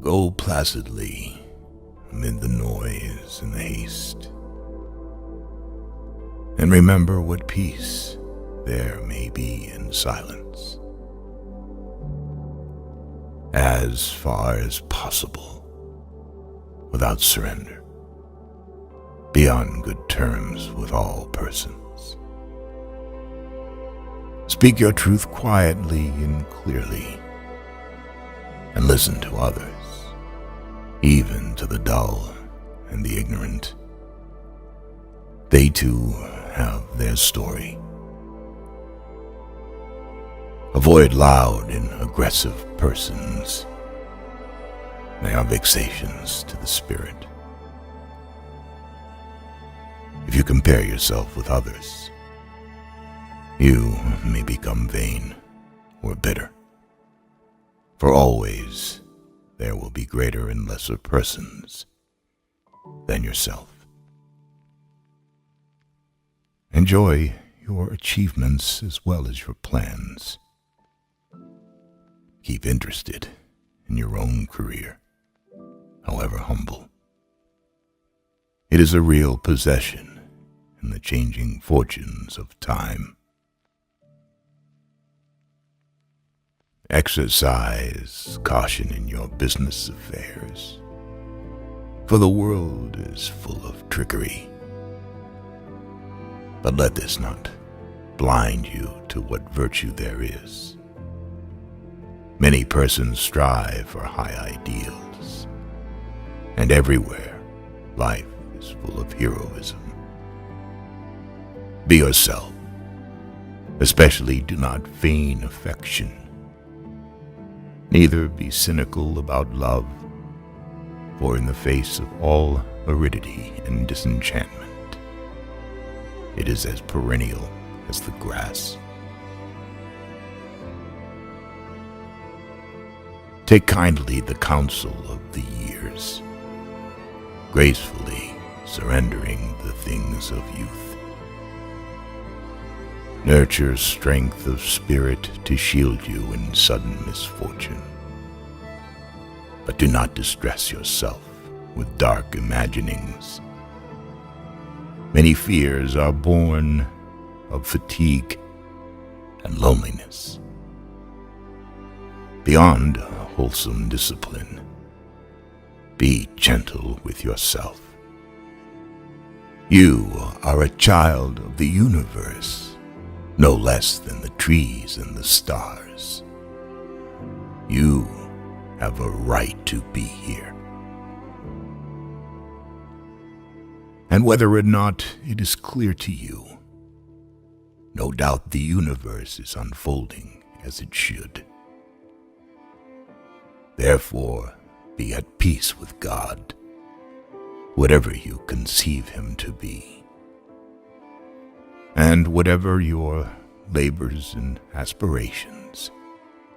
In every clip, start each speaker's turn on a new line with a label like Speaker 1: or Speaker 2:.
Speaker 1: Go placidly amid the noise and the haste, and remember what peace there may be in silence. As far as possible, without surrender, be on good terms with all persons. Speak your truth quietly and clearly, and listen to others, even to the dull and the ignorant. They too have their story. Avoid loud and aggressive persons. They are vexations to the spirit. If you compare yourself with others, you may become vain or bitter. For always there will be greater and lesser persons than yourself. Enjoy your achievements as well as your plans. Keep interested in your own career, however humble. It is a real possession in the changing fortunes of time. Exercise caution in your business affairs, for the world is full of trickery. But let this not blind you to what virtue there is. Many persons strive for high ideals, and everywhere life is full of heroism. Be yourself. Especially do not feign affection. Neither be cynical about love, for in the face of all aridity and disenchantment, it is as perennial as the grass. Take kindly the counsel of the years, gracefully surrendering the things of youth. Nurture strength of spirit to shield you in sudden misfortune. But do not distress yourself with dark imaginings. Many fears are born of fatigue and loneliness. Beyond wholesome discipline, be gentle with yourself. You are a child of the universe, no less than the trees and the stars. You have a right to be here. And whether or not it is clear to you, no doubt the universe is unfolding as it should. Therefore, be at peace with God, whatever you conceive him to be. And whatever your labors and aspirations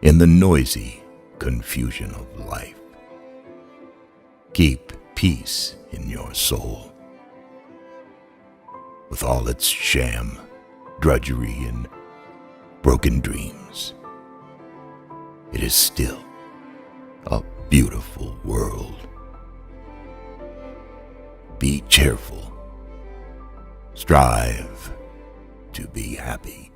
Speaker 1: in the noisy confusion of life, keep peace in your soul. With all its sham, drudgery, and broken dreams, it is still a beautiful world. Be cheerful. Strive to be happy.